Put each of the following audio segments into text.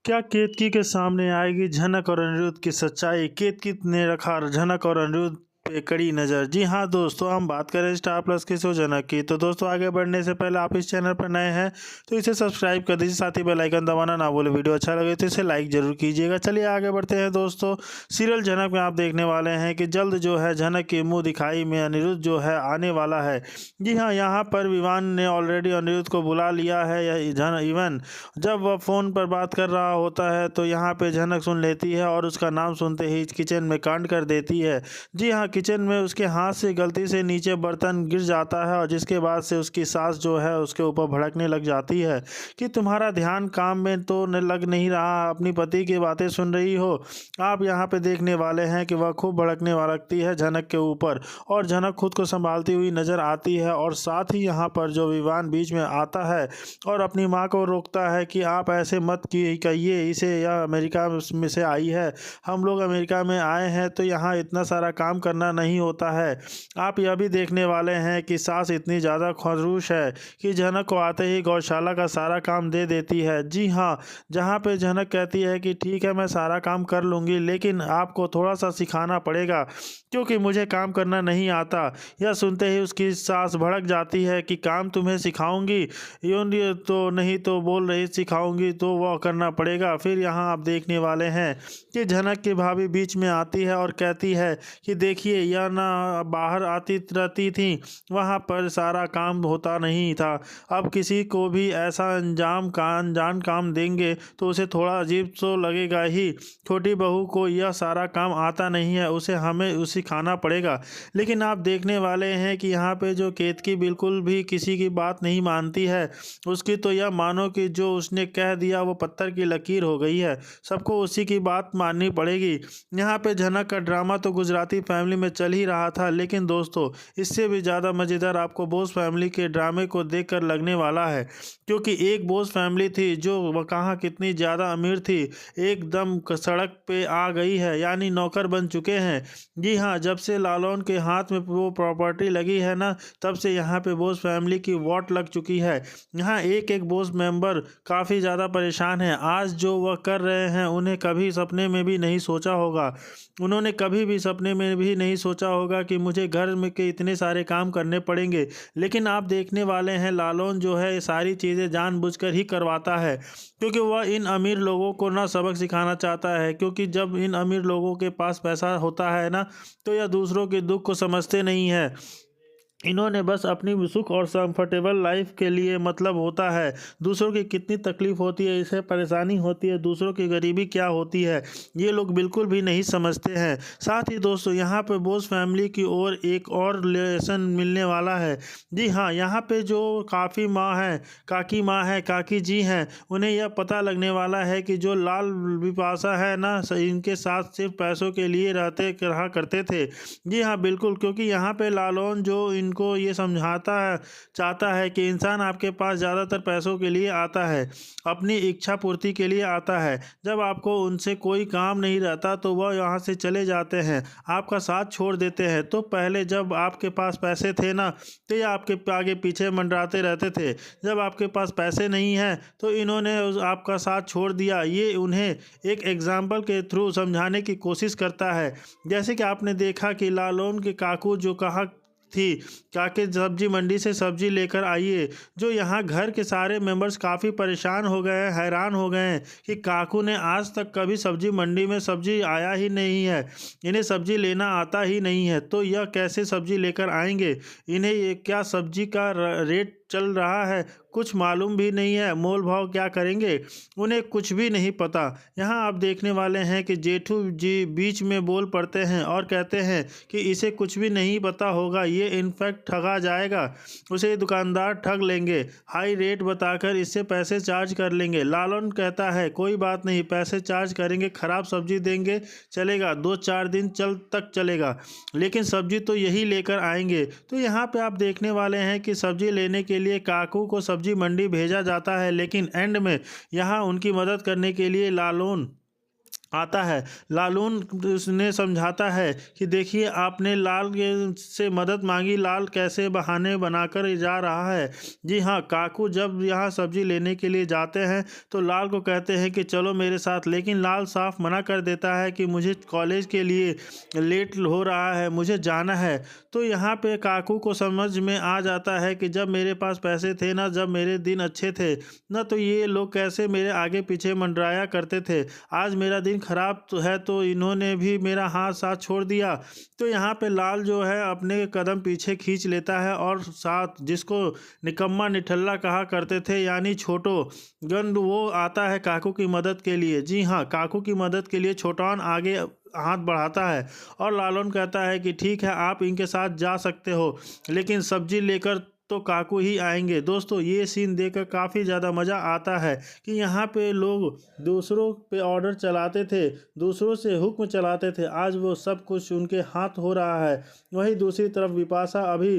क्या केतकी के सामने आएगी झनक और अनिरुद्ध की सच्चाई? केतकी ने रखा झनक और अनिरुद्ध पे कड़ी नज़र। जी हाँ दोस्तों, हम बात करें स्टार प्लस के शो झनक की। तो दोस्तों, आगे बढ़ने से पहले आप इस चैनल पर नए हैं तो इसे सब्सक्राइब कर दीजिए, साथ ही बेल आइकन दबाना ना भूलें। वीडियो अच्छा लगे तो इसे लाइक जरूर कीजिएगा। चलिए आगे बढ़ते हैं दोस्तों। सीरियल झनक में आप देखने वाले हैं कि जल्द जो है झनक की मुँह दिखाई में अनिरुद्ध जो है आने वाला है। जी हाँ, यहाँ पर विवान ने ऑलरेडी अनिरुद्ध को बुला लिया है। यह इवन जब वह फ़ोन पर बात कर रहा होता है तो यहाँ पे झनक सुन लेती है और उसका नाम सुनते ही किचन में कांड कर देती है। जी हाँ, किचन में उसके हाथ से गलती से नीचे बर्तन गिर जाता है और जिसके बाद से उसकी सास जो है उसके ऊपर भड़कने लग जाती है कि तुम्हारा ध्यान काम में तो लग नहीं रहा, अपनी पति की बातें सुन रही हो। आप यहाँ पे देखने वाले हैं कि वह खूब भड़कने लगती है झनक के ऊपर और झनक खुद को संभालती हुई नज़र आती है। और साथ ही यहाँ पर जो विवान बीच में आता है और अपनी माँ को रोकता है कि आप ऐसे मत कहिए इसे, यह अमेरिका में से आई है, हम लोग अमेरिका में आए हैं तो यहाँ इतना सारा काम करना नहीं होता है। आप यह भी देखने वाले हैं कि सास इतनी ज़्यादा खड़ूस है कि झनक को आते ही गौशाला का सारा काम दे देती है। जी हाँ, जहाँ पे झनक कहती है कि ठीक है मैं सारा काम कर लूँगी, लेकिन आपको थोड़ा सा सिखाना पड़ेगा क्योंकि मुझे काम करना नहीं आता। यह सुनते ही उसकी सास भड़क जाती है कि काम तुम्हें सिखाऊंगी, यूँ तो नहीं तो बोल रही सिखाऊंगी तो वह करना पड़ेगा। फिर यहाँ आप देखने वाले हैं कि झनक की भाभी बीच में आती है और कहती है कि देखिए, यह ना बाहर आती रहती थी, वहाँ पर सारा काम होता नहीं था। अब किसी को भी ऐसा अनजान काम देंगे तो उसे थोड़ा अजीब तो लगेगा ही। छोटी बहू को यह सारा काम आता नहीं है, उसे हमें सिखाना पड़ेगा। लेकिन आप देखने वाले हैं कि यहाँ पे जो केतकी बिल्कुल भी किसी की बात नहीं मानती है। उसकी तो यह मानो कि जो उसने कह दिया वो पत्थर की लकीर हो गई है, सबको उसी की बात माननी पड़ेगी। यहाँ पे झनक का ड्रामा तो गुजराती फैमिली में चल ही रहा था, लेकिन दोस्तों इससे भी ज़्यादा मज़ेदार आपको बोस फैमिली के ड्रामे को देखकर लगने वाला है। क्योंकि एक बोस फैमिली थी जो वह कहाँ कितनी ज़्यादा अमीर थी, एकदम सड़क पे आ गई है, यानी नौकर बन चुके हैं। जी हाँ, जब से लालौन के हाथ में वो प्रॉपर्टी लगी है ना, तब से यहाँ पे बोस फैमिली की वोट लग चुकी है। यहाँ एक एक बोस मेंबर काफ़ी ज़्यादा परेशान है। आज जो वह कर रहे हैं उन्हें कभी सपने में भी नहीं सोचा होगा, उन्होंने कभी भी सपने में भी नहीं सोचा होगा कि मुझे घर में के इतने सारे काम करने पड़ेंगे। लेकिन आप देखने वाले हैं लालौन जो है ये सारी चीज़ें जानबूझकर ही करवाता है, क्योंकि वह इन अमीर लोगों को ना सबक सिखाना चाहता है। क्योंकि जब इन अमीर लोगों के पास पैसा होता है ना, तो यह दूसरों के दुख को समझते नहीं है। इन्होंने बस अपनी सुख और कंफर्टेबल लाइफ के लिए मतलब होता है। दूसरों की कितनी तकलीफ होती है, इसे परेशानी होती है, दूसरों की गरीबी क्या होती है, ये लोग बिल्कुल भी नहीं समझते हैं। साथ ही दोस्तों यहाँ पे बोस फैमिली की ओर एक और लेसन मिलने वाला है। जी हाँ, यहाँ पे जो काफ़ी माँ है, काकी जी हैं, उन्हें यह पता लगने वाला है कि जो लाल बिपाशा है ना, इनके साथ सिर्फ पैसों के लिए रहा करते थे। जी हाँ बिल्कुल, क्योंकि यहाँ पे लालौन जो इनको ये चाहता है कि इंसान आपके पास ज़्यादातर पैसों के लिए आता है, अपनी इच्छा पूर्ति के लिए आता है। जब आपको उनसे कोई काम नहीं रहता तो वह यहाँ से चले जाते हैं, आपका साथ छोड़ देते हैं। तो पहले जब आपके पास पैसे थे ना, तो ये आपके आगे पीछे मंडराते रहते थे। जब आपके पास पैसे नहीं हैं तो इन्होंने आपका साथ छोड़ दिया। ये उन्हें एक एग्जाम्पल के थ्रू समझाने की कोशिश करता है। जैसे कि आपने देखा कि लालौन के काकू जो कहा थी काके सब्जी मंडी से सब्जी लेकर आइए, जो यहाँ घर के सारे मेंबर्स काफ़ी परेशान हो गए हैं, हैरान हो गए हैं कि काकू ने आज तक कभी सब्जी मंडी में सब्जी आया ही नहीं है, इन्हें सब्जी लेना आता ही नहीं है, तो यह कैसे सब्जी लेकर आएंगे, इन्हें ये क्या सब्जी का रेट चल रहा है कुछ मालूम भी नहीं है, मोल भाव क्या करेंगे, उन्हें कुछ भी नहीं पता। यहाँ आप देखने वाले हैं कि जेठू जी बीच में बोल पड़ते हैं और कहते हैं कि इसे कुछ भी नहीं पता होगा, ये इनफैक्ट ठगा जाएगा, उसे दुकानदार ठग लेंगे, हाई रेट बताकर इससे पैसे चार्ज कर लेंगे। लालौन कहता है कोई बात नहीं, पैसे चार्ज करेंगे, ख़राब सब्जी देंगे चलेगा, 2-4 दिन तक चलेगा, लेकिन सब्जी तो यही लेकर आएंगे। तो यहाँ पे आप देखने वाले हैं कि सब्जी लेने के लिए काकू को सब्जी मंडी भेजा जाता है, लेकिन एंड में यहाँ उनकी मदद करने के लिए लालौन आता है। लालून उसने समझाता है कि देखिए आपने लाल से मदद मांगी, लाल कैसे बहाने बनाकर जा रहा है। जी हाँ, काकू जब यहाँ सब्जी लेने के लिए जाते हैं तो लाल को कहते हैं कि चलो मेरे साथ, लेकिन लाल साफ मना कर देता है कि मुझे कॉलेज के लिए लेट हो रहा है, मुझे जाना है। तो यहाँ पे काकू को समझ में आ जाता है कि जब मेरे पास पैसे थे ना, जब मेरे दिन अच्छे थे ना, तो ये लोग कैसे मेरे आगे पीछे मंडराया करते थे। आज मेरा दिन खराब तो है तो इन्होंने भी मेरा हाथ साथ छोड़ दिया। तो यहाँ पे लाल जो है अपने कदम पीछे खींच लेता है और साथ जिसको निकम्मा निठल्ला कहा करते थे यानी छोटो गंड, वो आता है काकू की मदद के लिए। जी हाँ, काकू की मदद के लिए छोटौन आगे हाथ बढ़ाता है और लालन कहता है कि ठीक है आप इनके साथ जा सकते हो, लेकिन सब्जी लेकर तो काकू ही आएंगे। दोस्तों ये सीन देखकर काफ़ी ज़्यादा मज़ा आता है कि यहाँ पे लोग दूसरों पे ऑर्डर चलाते थे, दूसरों से हुक्म चलाते थे, आज वो सब कुछ उनके हाथ हो रहा है। वहीं दूसरी तरफ विपाशा अभी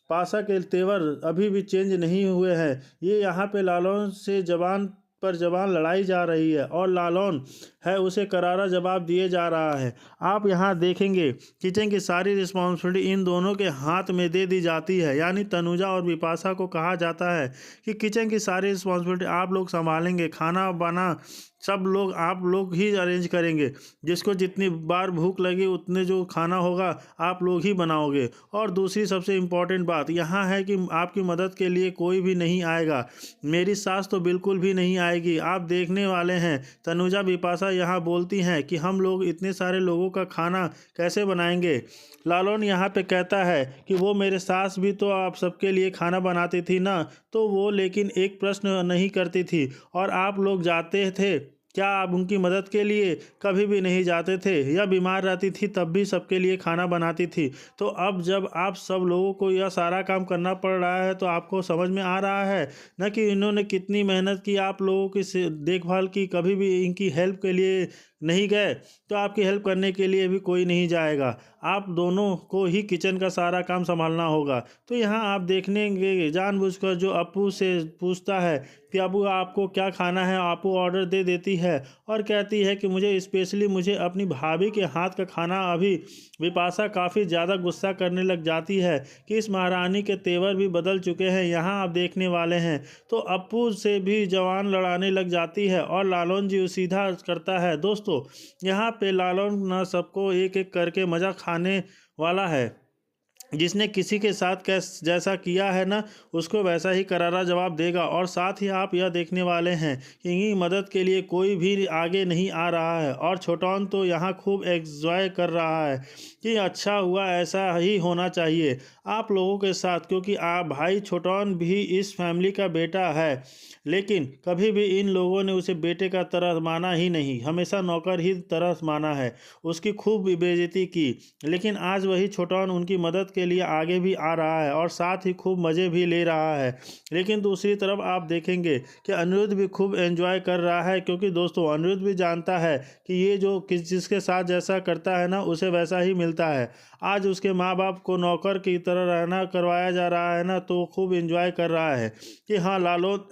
पाशा के तेवर अभी भी चेंज नहीं हुए हैं। ये यहाँ पे लालौन से जबान पर जबान लड़ाई जा रही है और लालौन है उसे करारा जवाब दिए जा रहा है। आप यहाँ देखेंगे किचन की सारी रिस्पॉन्सिबिलिटी इन दोनों के हाथ में दे दी जाती है, यानी तनुजा और विपाशा को कहा जाता है कि किचन की सारी रिस्पॉन्सिबिलिटी आप लोग संभालेंगे, खाना बना सब लोग आप लोग ही अरेंज करेंगे, जिसको जितनी बार भूख लगी उतने जो खाना होगा आप लोग ही बनाओगे। और दूसरी सबसे इम्पॉर्टेंट बात यहाँ है कि आपकी मदद के लिए कोई भी नहीं आएगा, मेरी सास तो बिल्कुल भी नहीं आएगी, आप देखने वाले हैं। तनुजा विपाशा यहाँ बोलती हैं कि हम लोग इतने सारे लोगों का खाना कैसे बनाएंगे। लालौन यहाँ पे कहता है कि वो मेरे सास भी तो आप सबके लिए खाना बनाती थी ना, तो वो लेकिन एक प्रश्न नहीं करती थी और आप लोग जाते थे क्या आप उनकी मदद के लिए? कभी भी नहीं जाते थे, या बीमार रहती थी तब भी सबके लिए खाना बनाती थी। तो अब जब आप सब लोगों को यह सारा काम करना पड़ रहा है तो आपको समझ में आ रहा है न कि इन्होंने कितनी मेहनत की आप लोगों की देखभाल की, कभी भी इनकी हेल्प के लिए नहीं गए तो आपकी हेल्प करने के लिए भी कोई नहीं जाएगा, आप दोनों को ही किचन का सारा काम संभालना होगा। तो यहाँ आप देखेंगे जानबूझकर जो अपू से पूछता है कि अबू आपको क्या खाना है, आपू ऑर्डर दे देती है और कहती है कि मुझे अपनी भाभी के हाथ का खाना। अभी विपाशा काफ़ी ज़्यादा गुस्सा करने लग जाती है कि इस महारानी के तेवर भी बदल चुके हैं, यहाँ आप देखने वाले हैं। तो अपू से भी जवान लड़ाने लग जाती है और लालौन जी सीधा करता है। दोस्तों यहाँ पे लालौन ना सबको एक एक करके मज़ा खाने वाला है, जिसने किसी के साथ जैसा किया है ना उसको वैसा ही करारा जवाब देगा। और साथ ही आप यह देखने वाले हैं कि इनकी मदद के लिए कोई भी आगे नहीं आ रहा है और छोटौन तो यहाँ खूब एंजॉय कर रहा है कि अच्छा हुआ, ऐसा ही होना चाहिए आप लोगों के साथ, क्योंकि आप भाई छोटौन भी इस फैमिली का बेटा है, लेकिन कभी भी इन लोगों ने उसे बेटे का तरह माना ही नहीं, हमेशा नौकर ही तरह माना है, उसकी खूब बेइज्जती की। लेकिन आज वही छोटौन उनकी मदद के लिए आगे भी आ रहा है और साथ ही खूब मज़े भी ले रहा है। लेकिन दूसरी तरफ आप देखेंगे कि अनिरुद्ध भी खूब एंजॉय कर रहा है, क्योंकि दोस्तों अनिरुद्ध भी जानता है कि ये जो जिसके साथ जैसा करता है ना उसे वैसा ही मिलता है। आज उसके माँ बाप को नौकर की तरह रहना करवाया जा रहा है ना, तो खूब एंजॉय कर रहा है कि हाँ लालौन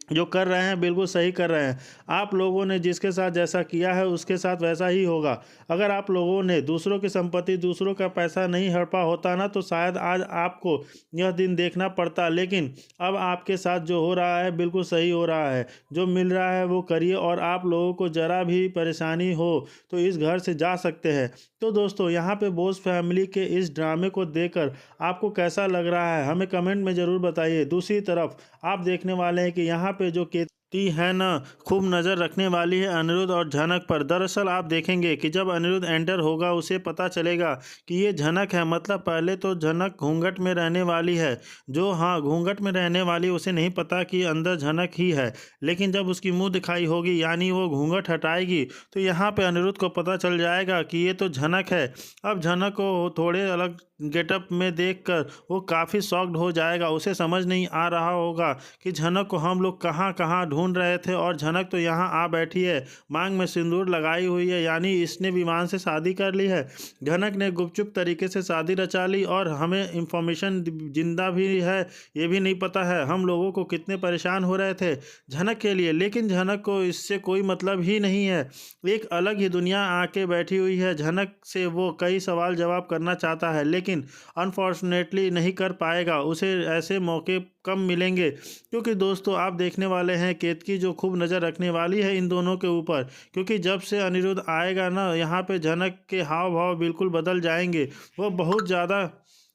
जो कर रहे हैं बिल्कुल सही कर रहे हैं, आप लोगों ने जिसके साथ जैसा किया है उसके साथ वैसा ही होगा। अगर आप लोगों ने दूसरों की संपत्ति, दूसरों का पैसा नहीं हड़पा होता ना तो शायद आज आपको यह दिन देखना पड़ता, लेकिन अब आपके साथ जो हो रहा है बिल्कुल सही हो रहा है, जो मिल रहा है वो करिए और आप लोगों को ज़रा भी परेशानी हो तो इस घर से जा सकते हैं। तो दोस्तों यहाँ पे बोस फैमिली के इस ड्रामे को देखकर आपको कैसा लग रहा है हमें कमेंट में ज़रूर बताइए। दूसरी तरफ आप देखने वाले हैं कि यहाँ पे जो केतकी है ना खूब नज़र रखने वाली है अनिरुद्ध और झनक पर। दरअसल आप देखेंगे कि जब अनिरुद्ध एंटर होगा उसे पता चलेगा कि ये झनक है, मतलब पहले तो झनक घूंघट में रहने वाली है, जो हाँ घूंघट में रहने वाली उसे नहीं पता कि अंदर झनक ही है, लेकिन जब उसकी मुंह दिखाई होगी यानी वो घूंघट हटाएगी तो यहाँ पे अनिरुद्ध को पता चल जाएगा कि ये तो झनक है। अब झनक को थोड़े अलग गेटअप में देखकर वो काफ़ी शॉक्ड हो जाएगा। उसे समझ नहीं आ रहा होगा कि झनक को हम लोग कहाँ कहाँ ढूंढ रहे थे और झनक तो यहाँ आ बैठी है, मांग में सिंदूर लगाई हुई है, यानी इसने विमान से शादी कर ली है। झनक ने गुपचुप तरीके से शादी रचा ली और हमें इंफॉर्मेशन जिंदा भी है ये भी नहीं पता है। हम लोगों को कितने परेशान हो रहे थे झनक के लिए, लेकिन झनक को इससे कोई मतलब ही नहीं है। एक अलग ही दुनिया आके बैठी हुई है। झनक से वो कई सवाल जवाब करना चाहता है, लेकिन अनफॉर्चुनेटली नहीं कर पाएगा। उसे ऐसे मौके कम मिलेंगे, क्योंकि दोस्तों आप देखने वाले हैं केतकी जो खूब नज़र रखने वाली है इन दोनों के ऊपर, क्योंकि जब से अनिरुद्ध आएगा ना यहाँ पे झनक के हाव भाव बिल्कुल बदल जाएंगे। वो बहुत ज़्यादा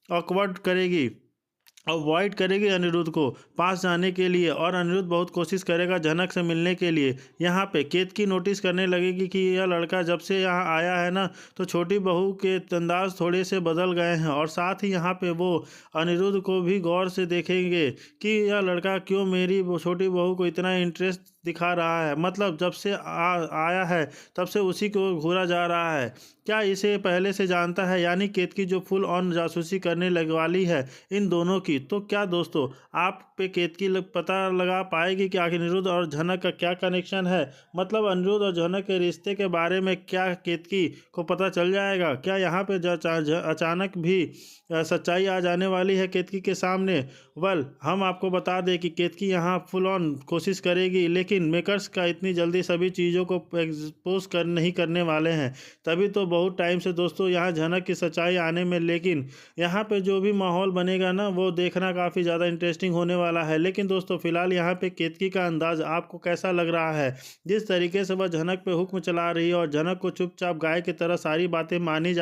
ऑकवर्ड करेगी, अवॉइड करेगी अनिरुद्ध को पास जाने के लिए, और अनिरुद्ध बहुत कोशिश करेगा झनक से मिलने के लिए। यहाँ पे केतकी नोटिस करने लगेगी कि यह लड़का जब से यहाँ आया है ना तो छोटी बहू के अंदाज थोड़े से बदल गए हैं, और साथ ही यहाँ पे वो अनिरुद्ध को भी गौर से देखेंगे कि यह लड़का क्यों मेरी छोटी बहू को इतना इंटरेस्ट दिखा रहा है। मतलब जब से आया है तब से उसी को घूरा जा रहा है। क्या इसे पहले से जानता है? यानी केतकी जो फुल ऑन जासूसी करने लग वाली है इन दोनों की। तो क्या दोस्तों आप पे केतकी पता लगा पाएगी कि आखिर अनिरुद्ध और झनक का क्या कनेक्शन है? मतलब अनिरुद्ध और झनक के रिश्ते के बारे में क्या केतकी को पता चल जाएगा? क्या यहाँ पे अचानक भी सच्चाई आ जाने वाली है केतकी के सामने? हम आपको बता दें कि केतकी यहाँ फुल ऑन कोशिश करेगी, लेकिन मेकर्स का इतनी जल्दी सभी चीज़ों को एक्सपोज नहीं करने वाले हैं। तभी तो बहुत टाइम से दोस्तों यहाँ झनक की सच्चाई आने में, लेकिन यहाँ पे जो भी माहौल बनेगा ना वो देखना काफ़ी ज़्यादा इंटरेस्टिंग होने वाला है। लेकिन दोस्तों फिलहाल यहाँ पे केतकी का अंदाज आपको कैसा लग रहा है? जिस तरीके से वह झनक पे हुक्म चला रही है और झनक को चुपचाप गाय की तरह सारी बातें मानी जा